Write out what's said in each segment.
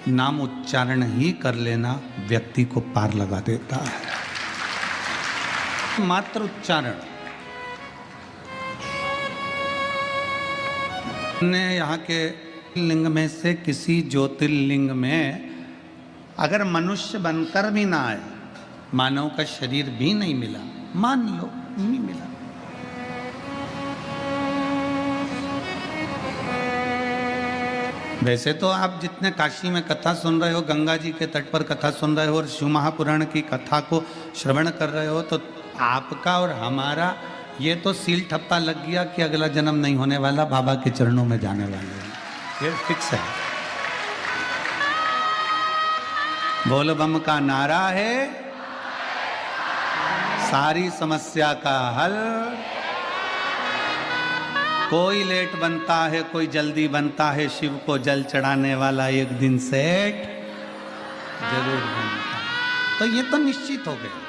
नाम उच्चारण ही कर लेना व्यक्ति को पार लगा देता है। मात्र उच्चारण ने यहाँ के लिंग में से किसी ज्योतिर्लिंग में अगर मनुष्य बनकर भी ना आए, मानव का शरीर भी नहीं मिला, मान लो नहीं मिला, वैसे तो आप जितने काशी में कथा सुन रहे हो, गंगा जी के तट पर कथा सुन रहे हो और शिव महापुराण की कथा को श्रवण कर रहे हो, तो आपका और हमारा ये तो सील ठप्पा लग गया कि अगला जन्म नहीं होने वाला, बाबा के चरणों में जाने वाले हैं, ये फिक्स है। बोल बम का नारा है, सारी समस्या का हल। कोई लेट बनता है, कोई जल्दी बनता है, शिव को जल चढ़ाने वाला एक दिन सेठ जरूर बनता है। तो ये तो निश्चित हो गया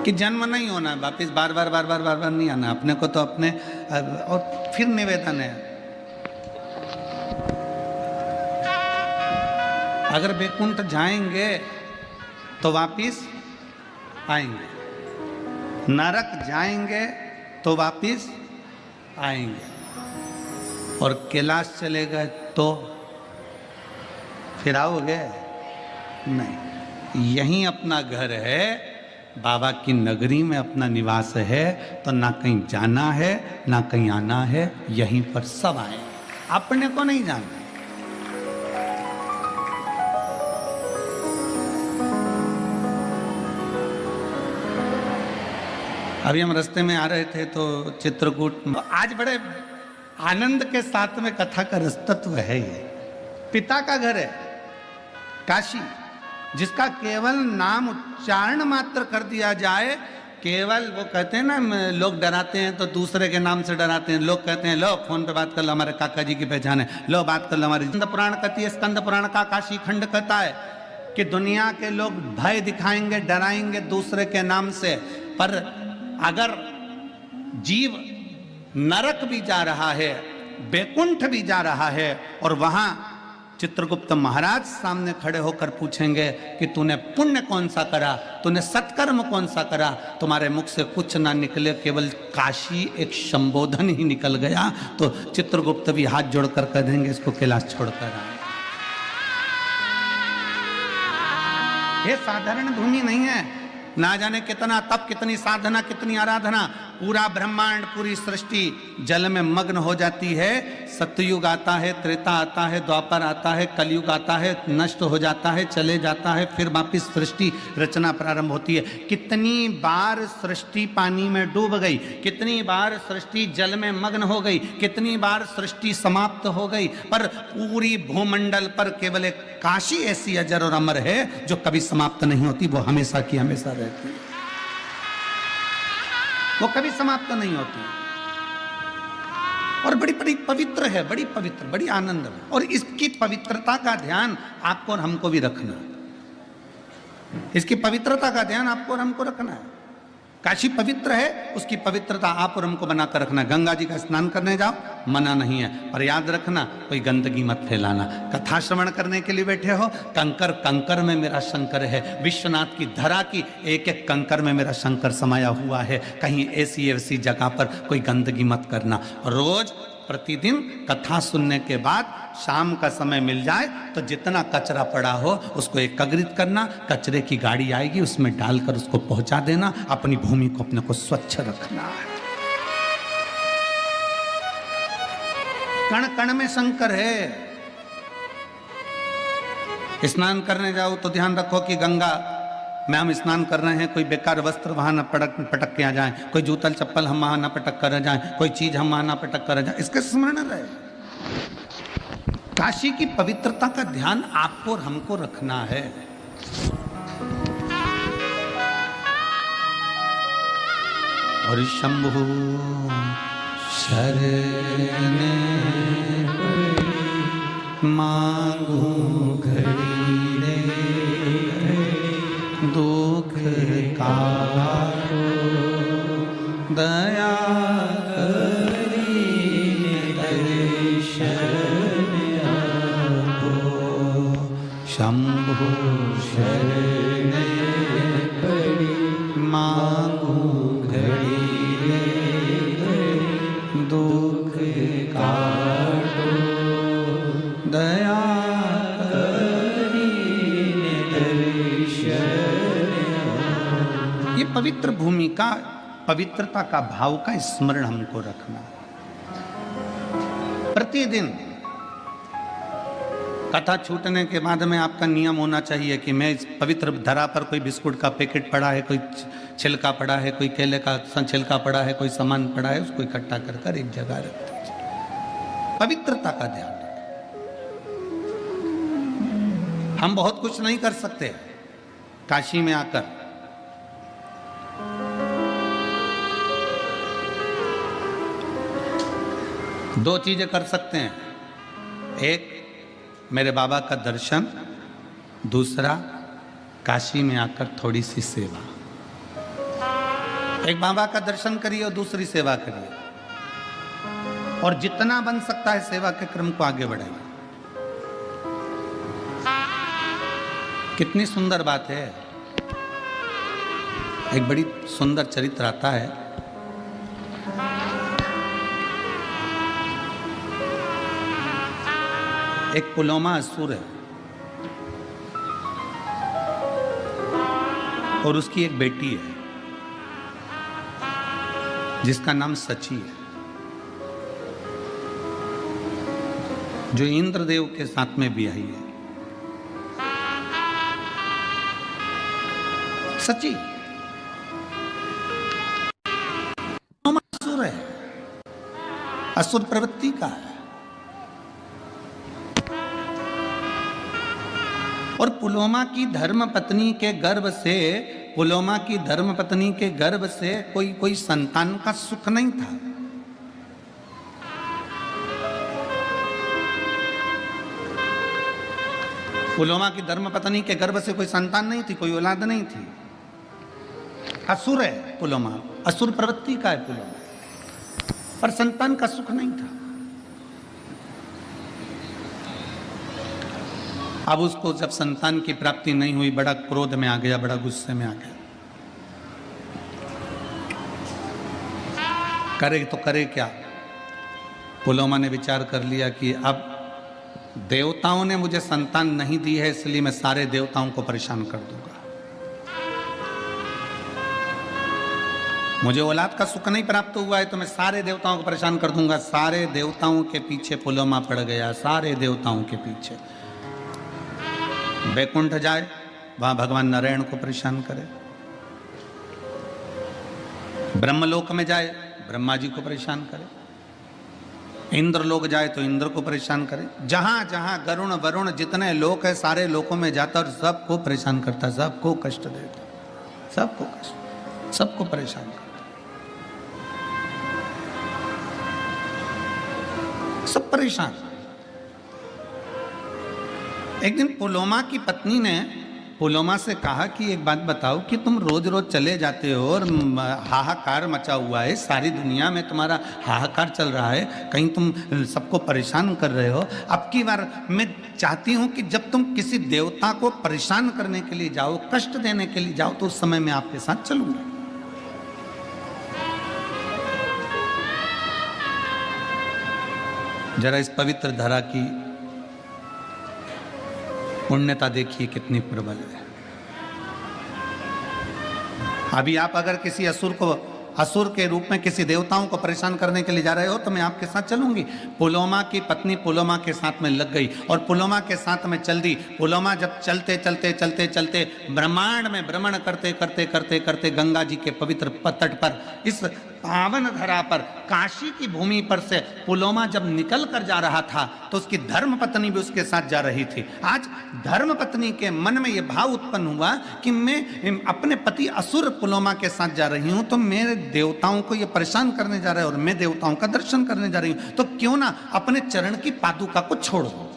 कि जन्म नहीं होना, वापिस बार बार बार बार बार बार नहीं आना अपने को, तो अपने। और फिर निवेदन है, अगर वैकुंठ जाएंगे तो वापिस आएंगे, नरक जाएंगे तो वापिस आएंगे, और कैलाश चले गए तो फिर आओगे नहीं। यहीं अपना घर है, बाबा की नगरी में अपना निवास है, तो ना कहीं जाना है ना कहीं आना है, यहीं पर सब आए, अपने को नहीं जाना। अभी हम रास्ते में आ रहे थे तो चित्रकूट, आज बड़े आनंद के साथ में कथा का रसतत्व है। ये पिता का घर है काशी, जिसका केवल नाम उच्चारण मात्र कर दिया जाए, केवल वो कहते हैं ना, लोग डराते हैं तो दूसरे के नाम से डराते हैं। लोग कहते हैं लो फोन पे बात कर लो, हमारे काका जी की पहचान है, लो बात कर लो हमारी। स्कंद पुराण कहती है, स्कंद पुराण का काशी खंड कहता है कि दुनिया के लोग भय दिखाएंगे, डराएंगे दूसरे के नाम से, पर अगर जीव नरक भी जा रहा है, वैकुंठ भी जा रहा है, और वहां चित्रगुप्त महाराज सामने खड़े होकर पूछेंगे कि तूने पुण्य कौन सा करा, तूने सत्कर्म कौन सा करा, तुम्हारे मुख से कुछ ना निकले, केवल काशी एक संबोधन ही निकल गया, तो चित्रगुप्त भी हाथ जोड़कर कह देंगे इसको कैलाश छोड़कर आए। ये साधारण भूमि नहीं है, ना जाने कितना तप, कितनी साधना, कितनी आराधना, पूरा ब्रह्मांड, पूरी सृष्टि जल में मग्न हो जाती है। सतयुग आता है, त्रेता आता है, द्वापर आता है, कलयुग आता है, नष्ट हो जाता है, चले जाता है, फिर वापिस सृष्टि रचना प्रारंभ होती है। कितनी बार सृष्टि पानी में डूब गई, कितनी बार सृष्टि जल में मग्न हो गई, कितनी बार सृष्टि समाप्त हो गई, पर पूरी भूमंडल पर केवल एक काशी ऐसी अजर और अमर है जो कभी समाप्त नहीं होती, वो हमेशा की हमेशा रहती है, वो कभी समाप्त नहीं होती, और बड़ी बड़ी पवित्र है, बड़ी पवित्र, बड़ी आनंद है। और इसकी पवित्रता का ध्यान आपको और हमको भी रखना है, इसकी पवित्रता का ध्यान आपको और हमको रखना है। काशी पवित्र है, उसकी पवित्रता आप और हमको बनाकर रखना। गंगा जी का स्नान करने जाओ, मना नहीं है, पर याद रखना कोई गंदगी मत फैलाना। कथा श्रवण करने के लिए बैठे हो, कंकर कंकर में मेरा शंकर है, विश्वनाथ की धरा की एक एक कंकर में मेरा शंकर समाया हुआ है, कहीं ऐसी ऐसी जगह पर कोई गंदगी मत करना। रोज प्रतिदिन कथा सुनने के बाद शाम का समय मिल जाए तो जितना कचरा पड़ा हो उसको एकत्रित करना, कचरे की गाड़ी आएगी उसमें डालकर उसको पहुंचा देना, अपनी भूमि को अपने को स्वच्छ रखना है। कण कण में शंकर है। स्नान करने जाओ तो ध्यान रखो कि गंगा में हम स्नान कर रहे हैं, कोई बेकार वस्त्र वहां न पटक के आ जाए, कोई जूतल चप्पल हम वहां न पटक कर जाए, कोई चीज हम वहां न पटक कर जाए, इसके स्मरण रहे। काशी की पवित्रता का ध्यान आपको और हमको रखना है। और शंभु शरण मांगू घड़ी रे, दुख कारो दया करी दर्शन शंभो शरण पड़ी मांगू घड़ी दुख काटो दया करीने दर्शन। ये पवित्र भूमि का, पवित्रता का भाव का स्मरण हमको रखना। प्रतिदिन कथा छूटने के बाद में आपका नियम होना चाहिए कि मैं इस पवित्र धरा पर, कोई बिस्कुट का पैकेट पड़ा है, कोई छिलका पड़ा है, कोई केले का छिलका पड़ा है, कोई सामान पड़ा है, उसको इकट्ठा कर कर एक जगह रख दीजिए। पवित्रता का ध्यान रखें। हम बहुत कुछ नहीं कर सकते काशी में आकर, दो चीजें कर सकते हैं। एक, मेरे बाबा का दर्शन, दूसरा काशी में आकर थोड़ी सी सेवा। एक, बाबा का दर्शन करिए और दूसरी सेवा करिए, और जितना बन सकता है सेवा के क्रम को आगे बढ़ाइए। कितनी सुंदर बात है। एक बड़ी सुंदर चरित्र आता है। एक पुलोमा असुर है और उसकी एक बेटी है जिसका नाम सची है, जो इंद्रदेव के साथ में ब्याही है। सची असुर है, असुर प्रवृत्ति का है। और पुलोमा की धर्म पत्नी के गर्भ से, पुलोमा की धर्म पत्नी के गर्भ से कोई संतान का सुख नहीं था। पुलोमा की धर्म पत्नी के गर्भ से कोई संतान नहीं थी, कोई औलाद नहीं थी। असुर है पुलोमा, असुर प्रवृत्ति का है पुलोमा, पर संतान का सुख नहीं था। अब उसको जब संतान की प्राप्ति नहीं हुई, बड़ा क्रोध में आ गया, बड़ा गुस्से में आ गया। करे तो करे क्या? पुलोमा ने विचार कर लिया कि अब देवताओं ने मुझे संतान नहीं दी है, इसलिए मैं सारे देवताओं को परेशान कर दूंगा। मुझे औलाद का सुख नहीं प्राप्त हुआ है तो मैं सारे देवताओं को परेशान कर दूंगा। सारे देवताओं के पीछे पुलोमा पड़ गया, सारे देवताओं के पीछे। वैकुंठ जाए, वहां भगवान नारायण को परेशान करे। ब्रह्मलोक में जाए, ब्रह्मा जी को परेशान करे। इंद्र लोक जाए तो इंद्र को परेशान करे। जहां जहां गरुण वरुण जितने लोक है, सारे लोकों में जाता और सबको परेशान करता, सबको कष्ट देता, सबको कष्ट, सबको परेशान करता, सब परेशान। एक दिन पुलोमा की पत्नी ने पुलोमा से कहा कि एक बात बताओ कि तुम रोज रोज चले जाते हो और हाहाकार मचा हुआ है, सारी दुनिया में तुम्हारा हाहाकार चल रहा है, कहीं तुम सबको परेशान कर रहे हो। अब की बार मैं चाहती हूं कि जब तुम किसी देवता को परेशान करने के लिए जाओ, कष्ट देने के लिए जाओ, तो उस समय मैं आपके साथ चलूंगा। जरा इस पवित्र धरा की पुण्यता देखिए कितनी प्रबल है। अभी आप अगर किसी असुर के रूप में किसी देवताओं को परेशान करने के लिए जा रहे हो तो मैं आपके साथ चलूंगी। पुलोमा की पत्नी पुलोमा के साथ में लग गई और पुलोमा के साथ में चल दी। पुलोमा जब चलते चलते चलते चलते ब्रह्मांड में भ्रमण करते करते करते करते गंगा जी के पवित्र तट पर, इस पावन धरा पर, काशी की भूमि पर से पुलोमा जब निकल कर जा रहा था तो उसकी धर्म पत्नी भी उसके साथ जा रही थी। आज धर्म पत्नी के मन में यह भाव उत्पन्न हुआ कि मैं अपने पति असुर पुलोमा के साथ जा रही हूं, तो मेरे देवताओं को ये परेशान करने जा रहे हैं और मैं देवताओं का दर्शन करने जा रही हूं, तो क्यों ना अपने चरण की पादुका को छोड़ दो।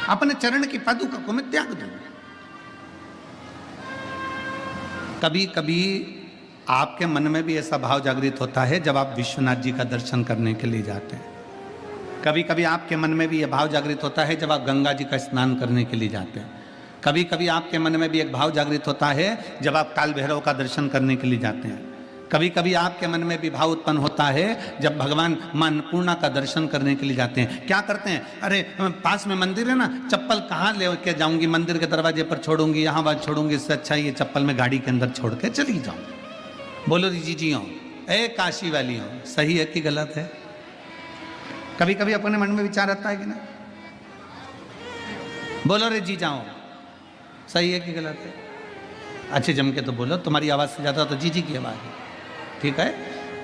अपने चरण की पादुका को मैं त्याग दूं। कभी कभी आपके मन में भी ऐसा भाव जागृत होता है जब आप विश्वनाथ जी का दर्शन करने के लिए जाते हैं। कभी कभी आपके मन में भी यह भाव जागृत होता है जब आप गंगा जी का स्नान करने के लिए जाते हैं। कभी कभी आपके मन में भी एक भाव जागृत होता है जब आप काल भैरव का दर्शन करने के लिए जाते हैं। कभी कभी आपके मन में भी भाव उत्पन्न होता है जब भगवान मां अन्नपूर्णा का दर्शन करने के लिए जाते हैं। क्या करते हैं, अरे पास में मंदिर है ना, चप्पल कहाँ ले के जाऊंगी, मंदिर के दरवाजे पर छोड़ूंगी, यहाँ बात छोड़ूंगी, इससे अच्छा ये चप्पल में गाड़ी के अंदर छोड़ के चली जाऊँ। बोलो जी हो, ए काशी वाली हो, सही है कि गलत है? कभी कभी अपने मन में विचार आता है कि ना? बोलो रे जी जाओ, सही है कि गलत है? अच्छे जम के तो बोलो, तुम्हारी आवाज से ज्यादा तो जी की आवाज है। ठीक है,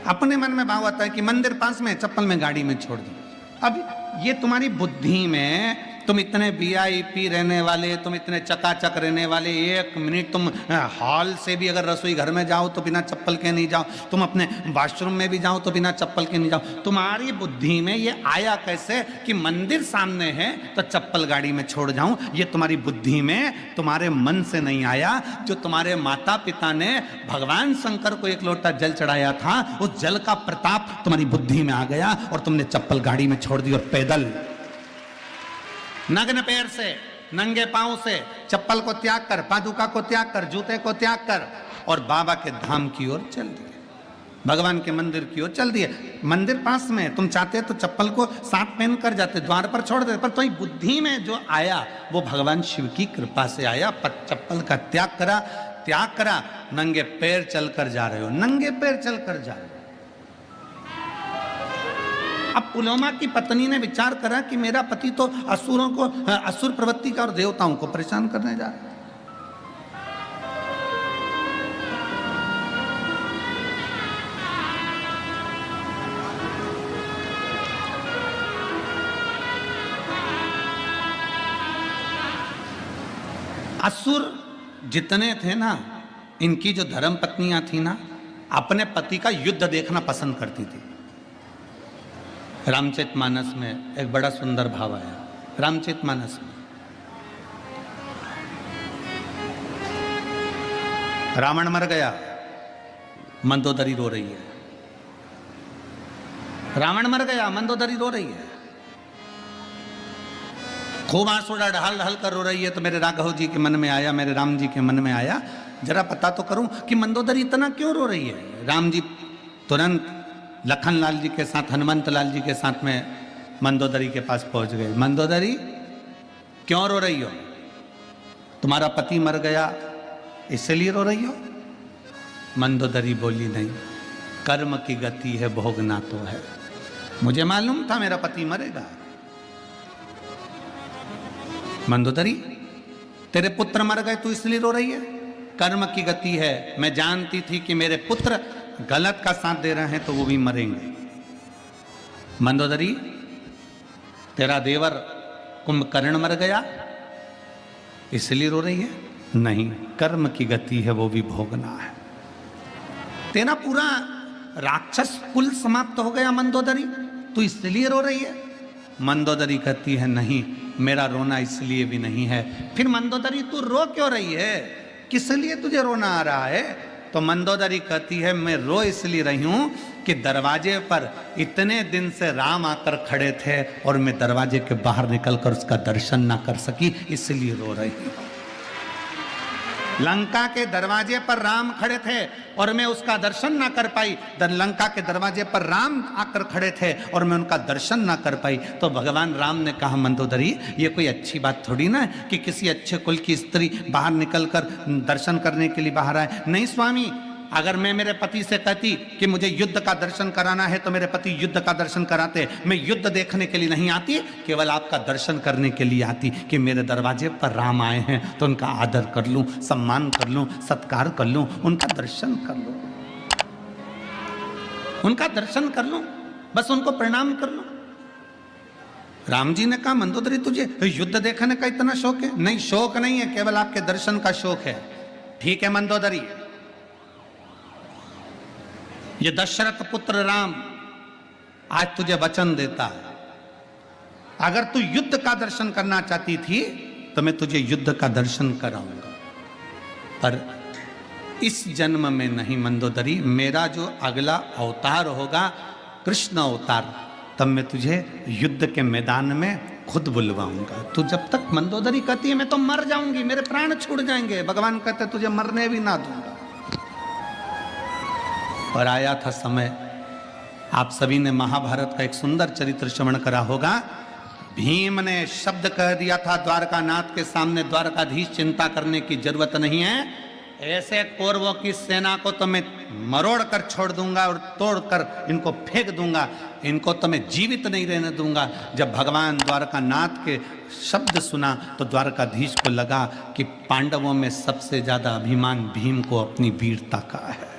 अपने मन में भाव आता है कि मंदिर पास में, चप्पल में गाड़ी में छोड़ दो। अब ये तुम्हारी बुद्धि में, तुम इतने वीआईपी रहने वाले, तुम इतने चकाचक रहने वाले, एक मिनट तुम हॉल से भी अगर रसोई घर में जाओ तो बिना चप्पल के नहीं जाओ, तुम अपने वॉशरूम में भी जाओ तो बिना चप्पल के नहीं जाओ। तुम्हारी बुद्धि में ये आया कैसे कि मंदिर सामने है तो चप्पल गाड़ी में छोड़ जाऊं? ये तुम्हारी बुद्धि में, तुम्हारे मन से नहीं आया। जो तुम्हारे माता पिता ने भगवान शंकर को एक लोटा जल चढ़ाया था, उस जल का प्रताप तुम्हारी बुद्धि में आ गया और तुमने चप्पल गाड़ी में छोड़ दी और पैदल नग्न पैर से, नंगे पांव से, चप्पल को त्याग कर, पादुका को त्याग कर, जूते को त्याग कर और बाबा के धाम की ओर चल दिए, भगवान के मंदिर की ओर चल दिए। मंदिर पास में, तुम चाहते तो चप्पल को साथ पहन कर जाते, द्वार पर छोड़ देते, पर तुम्हारी बुद्धि में जो आया वो भगवान शिव की कृपा से आया। पर चप्पल का त्याग करा, नंगे पैर चलकर जा रहे हो, नंगे पैर चलकर जा रहे हो। अब पुलोमा की पत्नी ने विचार करा कि मेरा पति तो असुरों को, असुर प्रवृत्ति का और देवताओं को परेशान करने जा रहा है। असुर जितने थे ना, इनकी जो धर्म पत्नियां थी ना, अपने पति का युद्ध देखना पसंद करती थी। रामचरितमानस में एक बड़ा सुंदर भाव आया। रामचरितमानस में रावण मर गया, मंदोदरी रो रही है। रावण मर गया, मंदोदरी रो रही है, खूब आंसू ढल ढल कर रो रही है। तो मेरे राघव जी के मन में आया, मेरे राम जी के मन में आया, जरा पता तो करूं कि मंदोदरी इतना क्यों रो रही है। राम जी तुरंत लखन लाल जी के साथ, हनुमंत लाल जी के साथ में मंदोदरी के पास पहुंच गए। मंदोदरी क्यों रो रही हो? तुम्हारा पति मर गया इसलिए रो रही हो? मंदोदरी बोली नहीं, कर्म की गति है, भोगना तो है। मुझे मालूम था मेरा पति मरेगा। मंदोदरी, तेरे पुत्र मर गए तू इसलिए रो रही है? कर्म की गति है, मैं जानती थी कि मेरे पुत्र गलत का साथ दे रहे हैं तो वो भी मरेंगे। मंदोदरी, तेरा देवर कुंभकर्ण मर गया इसलिए रो रही है? नहीं, कर्म की गति है, वो भी भोगना है। तेरा पूरा राक्षस कुल समाप्त हो गया मंदोदरी, तू इसलिए रो रही है? मंदोदरी कहती है नहीं, मेरा रोना इसलिए भी नहीं है। फिर मंदोदरी तू रो क्यों रही है? किस लिए तुझे रोना आ रहा है? तो मंदोदरी कहती है मैं रो इसलिए रही हूं कि दरवाजे पर इतने दिन से राम आकर खड़े थे और मैं दरवाजे के बाहर निकलकर उसका दर्शन ना कर सकी, इसलिए रो रही हूं। लंका के दरवाजे पर राम खड़े थे और मैं उसका दर्शन ना कर पाई। लंका के दरवाजे पर राम आकर खड़े थे और मैं उनका दर्शन ना कर पाई। तो भगवान राम ने कहा मंदोदरी, ये कोई अच्छी बात थोड़ी ना है कि किसी अच्छे कुल की स्त्री बाहर निकलकर दर्शन करने के लिए बाहर आए। नहीं स्वामी, अगर मैं मेरे पति से कहती कि मुझे युद्ध का दर्शन कराना है तो मेरे पति युद्ध का दर्शन कराते। मैं युद्ध देखने के लिए नहीं आती, केवल आपका दर्शन करने के लिए आती कि मेरे दरवाजे पर राम आए हैं तो उनका आदर कर लूं, सम्मान कर लूं, सत्कार कर लूं, उनका दर्शन कर लूं, उनका दर्शन कर लूं, बस उनको प्रणाम कर लूं। राम जी ने कहा मंदोदरी तुझे युद्ध देखने का इतना शौक है? नहीं, शौक नहीं है, केवल आपके दर्शन का शौक है। ठीक है मंदोदरी, ये दशरथ पुत्र राम आज तुझे वचन देता है, अगर तू युद्ध का दर्शन करना चाहती थी तो मैं तुझे युद्ध का दर्शन कराऊंगा, पर इस जन्म में नहीं मंदोदरी, मेरा जो अगला अवतार होगा कृष्ण अवतार, तब मैं तुझे युद्ध के मैदान में खुद बुलवाऊंगा। तू जब तक मंदोदरी कहती है मैं तो मर जाऊंगी, मेरे प्राण छूट जाएंगे, भगवान कहते तुझे मरने भी ना दूंगा। और आया था समय, आप सभी ने महाभारत का एक सुंदर चरित्र श्रवण करा होगा। भीम ने शब्द कह दिया था द्वारकानाथ के सामने, द्वारकाधीश चिंता करने की जरूरत नहीं है, ऐसे कौरवों की सेना को तो मैं मरोड़ कर छोड़ दूंगा और तोड़कर इनको फेंक दूंगा, इनको तो मैं जीवित नहीं रहने दूंगा। जब भगवान द्वारकानाथ के शब्द सुना तो द्वारकाधीश को लगा कि पांडवों में सबसे ज्यादा अभिमान भीम को अपनी वीरता का है,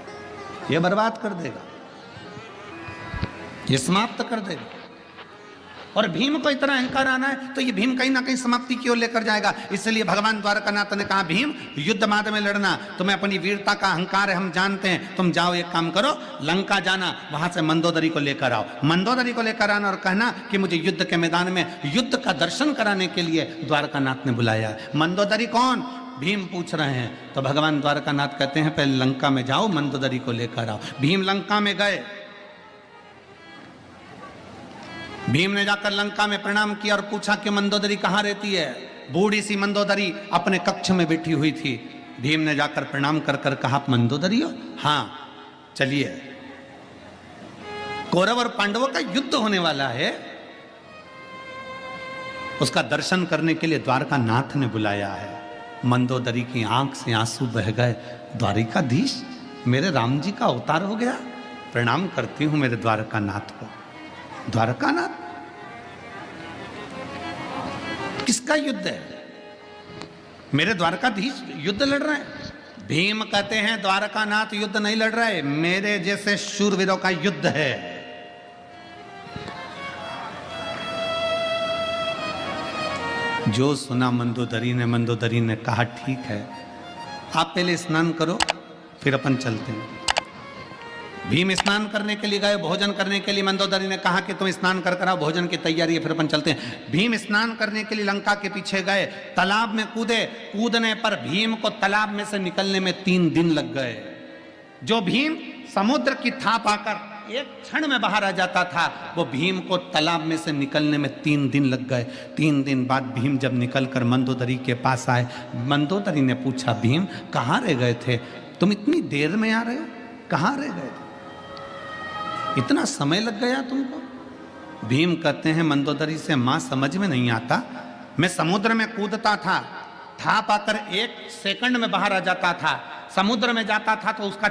ये बर्बाद कर देगा, ये समाप्त कर देगा। और भीम को इतना अहंकार आना है तो ये भीम कहीं ना कहीं समाप्ति की ओर लेकर जाएगा। इसलिए भगवान द्वारकानाथ ने कहा भीम युद्ध मार्ग में लड़ना, तुम्हें अपनी वीरता का अहंकार है, हम जानते हैं, तुम जाओ एक काम करो, लंका जाना, वहां से मंदोदरी को लेकर आओ, मंदोदरी को लेकर आना और कहना कि मुझे युद्ध के मैदान में युद्ध का दर्शन कराने के लिए द्वारकानाथ ने बुलाया। मंदोदरी कौन? भीम पूछ रहे हैं। तो भगवान द्वारकानाथ कहते हैं पहले लंका में जाओ, मंदोदरी को लेकर आओ। भीम लंका में गए, भीम ने जाकर लंका में प्रणाम किया और पूछा कि मंदोदरी कहाँ रहती है। बूढ़ी सी मंदोदरी अपने कक्ष में बैठी हुई थी। भीम ने जाकर प्रणाम कर कर कहा मंदोदरी हो? हाँ, चलिए, कौरव और पांडवों का युद्ध होने वाला है, उसका दर्शन करने के लिए द्वारकानाथ ने बुलाया है। मंदोदरी की आंख से आंसू बह गए। द्वारिकाधीश, मेरे राम जी का अवतार हो गया, प्रणाम करती हूं मेरे द्वारकानाथ को। द्वारकानाथ किसका युद्ध है? मेरे द्वारकाधीश युद्ध लड़ रहे हैं। भीम कहते हैं द्वारकानाथ युद्ध नहीं लड़ रहे, मेरे जैसे शूरवीरों का युद्ध है। जो सुना मंदोदरी ने कहा ठीक है, आप पहले स्नान करो फिर अपन चलते हैं। भीम स्नान करने के लिए गए, भोजन करने के लिए मंदोदरी ने कहा कि तुम स्नान कर कर आओ, भोजन की तैयारी है, फिर अपन चलते हैं। भीम स्नान करने के लिए लंका के पीछे गए, तालाब में कूदे, कूदने पर भीम को तालाब में से निकलने में 3 दिन लग गए। जो भीम समुद्र की थाप आकर एक क्षण में बाहर आ जाता था, वो भीम को तालाब में से निकलने में 3 दिन लग गए। 3 दिन बाद भीम जब निकलकर मंदोदरी के पास आए, मंदोदरी ने पूछा भीम कहाँ रह गए थे, तुम इतनी देर में आ रहे हो, कहाँ रह गए थे, इतना समय लग गया तुमको? भीम कहते हैं मंदोदरी से मां समझ में नहीं आता, मैं समुद्र में कूदता था, थाप आकर 1 सेकंड में बाहर आ जाता था, समुद्र में जाता था तो उसका